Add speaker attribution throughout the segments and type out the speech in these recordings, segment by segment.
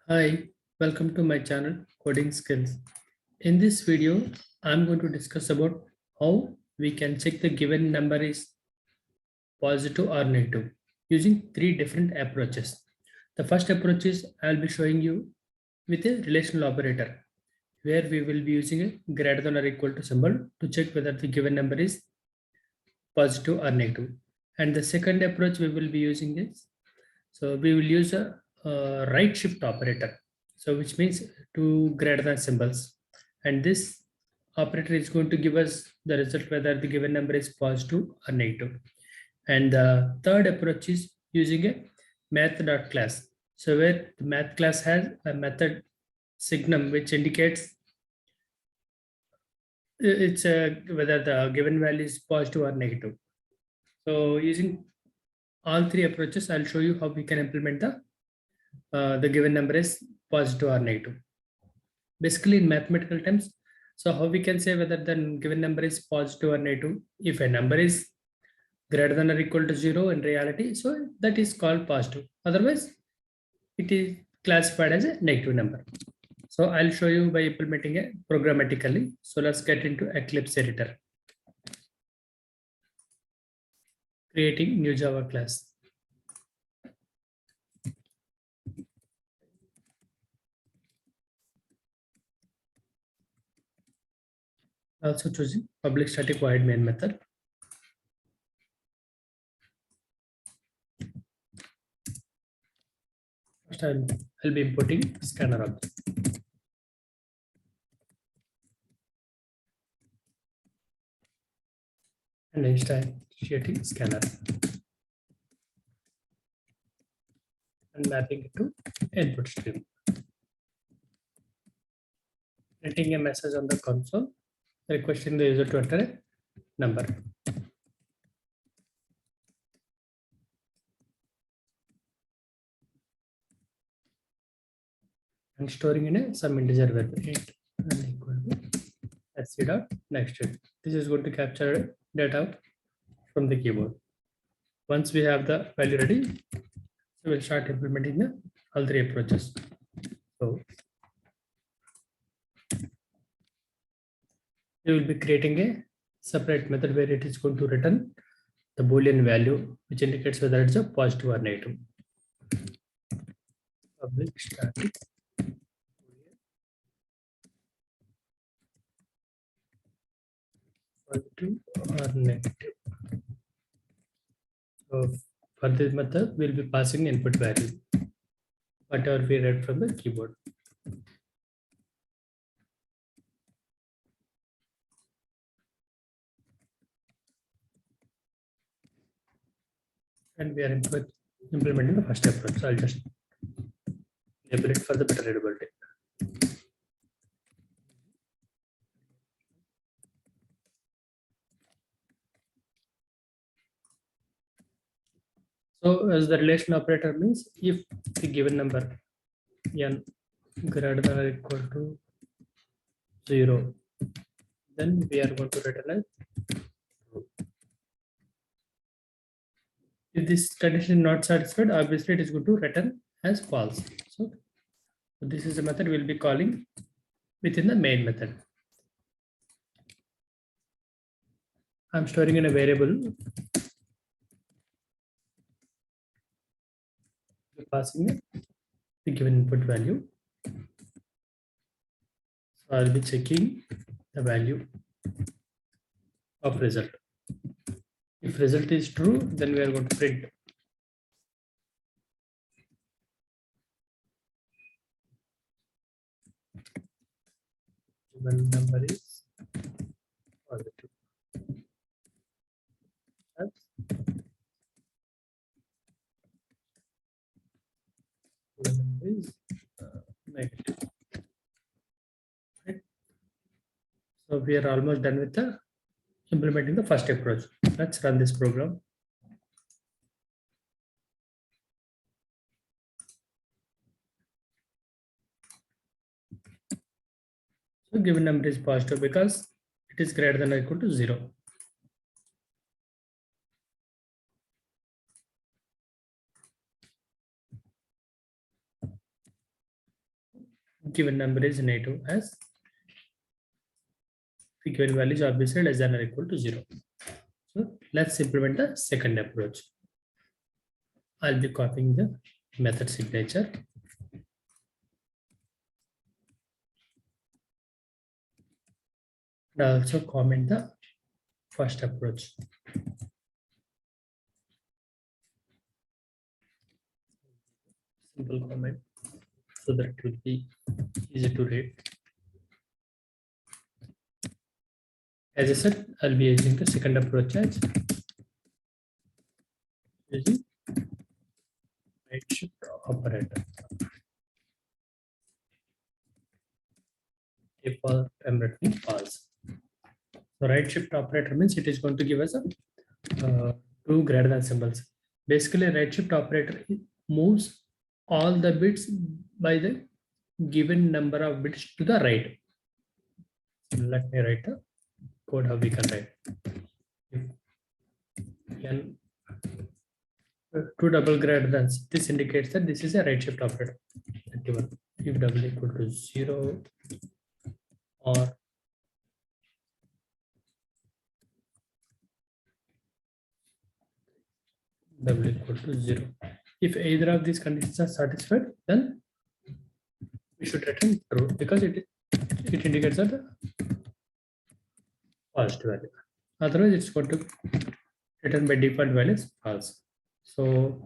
Speaker 1: Hi, welcome to my channel Coding Skills. In this video, I'm going to discuss about how we can check the given number is positive or negative using three different approaches. The first approach is I'll be showing you with a relational operator where we will be using a greater than or equal to symbol to check whether the given number is positive or negative. And the second approach we will be using is we will use a right shift operator. So which means two greater than symbols. And this operator is going to give us the result whether the given number is positive or negative. And the third approach is using a math.class. So where the math class has a method signum which indicates it's whether the given value is positive or negative. So using all three approaches, I'll show you how we can implement the given number is positive or negative. Basically, in mathematical terms, so how we can say whether the given number is positive or negative? If a number is greater than or equal to 0 in reality, so that is called positive. Otherwise, it is classified as a negative number. So I'll show you by implementing it programmatically. So let's get into Eclipse editor. Creating new Java class. Also choosing public static void main method. First I'll be importing scanner object. And instantiating scanner and mapping it to input stream. Printing a message on the console requesting the user to enter a number. And storing in a some integer variable 8 and equal to sc dot next. This is going to capture data from the keyboard. Once we have the value ready, so we'll start implementing the all three approaches. So we will be creating a separate method where it is going to return the Boolean value, which indicates whether it's a positive or negative. Public static positive or negative. So for this method, we'll be passing input value, whatever we read from the keyboard. And we are implementing the first approach. So I'll just label it for the better readability. So as the relational operator means if the given number n greater than or equal to 0, then we are going to return as true. If this condition is not satisfied, obviously it is going to return as false. So this is the method we'll be calling within the main method. I'm storing in a variable, passing the given input value. So I'll be checking the value of result. If result is true, then we are going to print. Given number is positive. Given number is negative. Right. So we are almost done with the implementing the first approach. Let's run this program. So given number is positive because it is greater than or equal to 0. given number is negative as the given value is obviously less than or equal to 0. So let's implement the second approach. I'll be copying the method signature. And also comment the first approach. Simple comment so that it will be easy to read. As I said, I'll be using the second approach as using right shift operator. Default I'm returning false. So right shift operator means it is going to give us a two greater than symbols. Basically, right shift operator moves all the bits by the given number of bits to the right. So let me write the code how we can write. If two double greater than, this indicates that this is a right shift operator. If double equal to 0 or double equal to 0. If either of these conditions are satisfied, then we should return true because it indicates that the first value. Otherwise, it's going to return by default value is false. So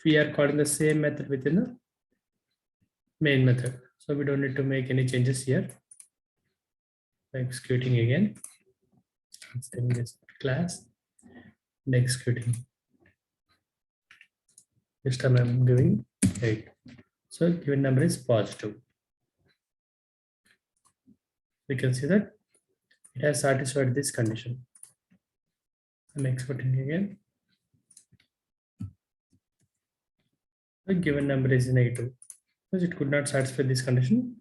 Speaker 1: we are calling the same method within the main method. So we don't need to make any changes here. Executing again. Saving this class and executing. This time I'm giving 8. So given number is positive. We can see that it has satisfied this condition. I'm exporting again. The given number is negative because it could not satisfy this condition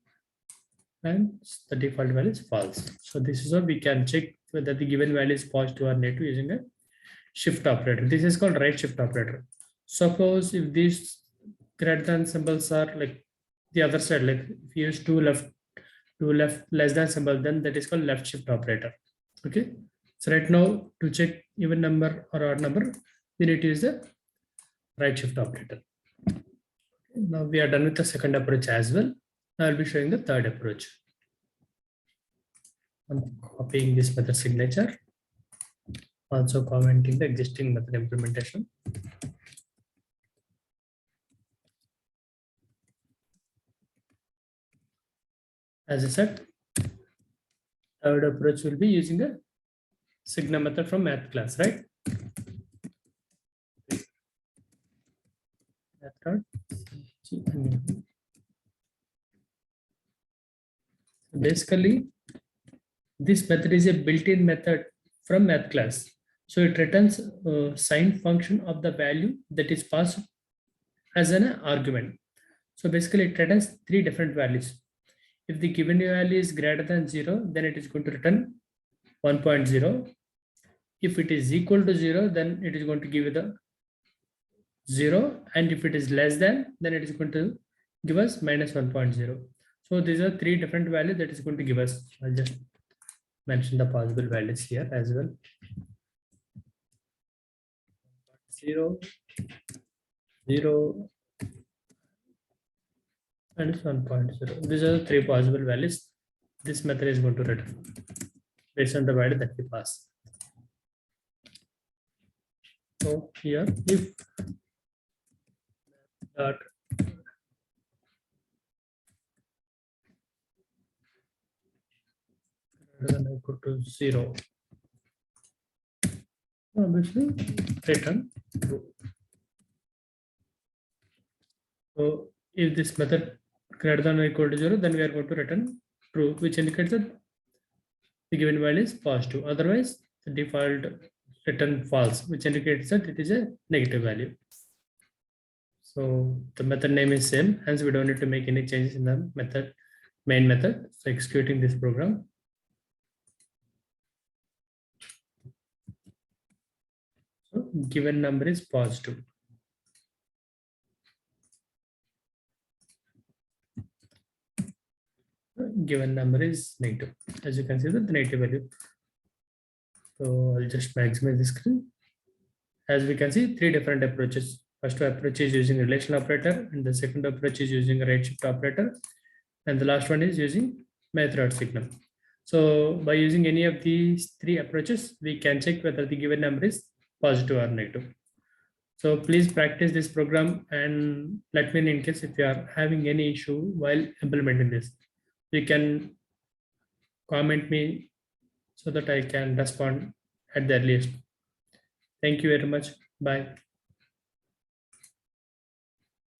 Speaker 1: and the default value is false. So this is how we can check whether the given value is positive or negative using a shift operator. This is called right shift operator. Suppose if these greater than symbols are like the other side, like if you use two left less than symbol, then that is called left shift operator. Okay. So right now to check even number or odd number, we need to use the right shift operator. Okay. Now we are done with the second approach as well. Now I'll be showing the third approach. I'm copying this method signature, also commenting the existing method implementation. As I said, third approach will be using a Sigma method from math class, right? Method. Basically, this method is a built-in method from math class. So it returns a signed function of the value that is passed as an argument. So basically it returns three different values. If the given value is greater than 0, then it is going to return 1.0. If it is equal to 0, then it is going to give you the 0. And if it is less than, then it is going to give us minus 1.0. So these are three different values that is going to give us. I'll just mention the possible values here as well. 0, 0, and 1.0. These are the three possible values this method is going to return based on the value that we pass. So here, if dot greater than or equal to 0, obviously return true. So if this method greater than or equal to 0, then we are going to return true, which indicates that the given value is positive. Otherwise, the default return false, which indicates that it is a negative value. So the method name is same, hence we don't need to make any changes in the main method. So executing this program. So given number is positive. given number is negative. As you can see that the negative value. So I'll just maximize the screen. As we can see, three different approaches. First approach is using relational operator, and the second approach is using a right shift operator, and the last one is using method signal. So by using any of these three approaches, we can check whether the given number is positive or negative. So please practice this program and let me know in case if you are having any issue while implementing this. You can comment me so that I can respond at the earliest. Thank you very much. Bye.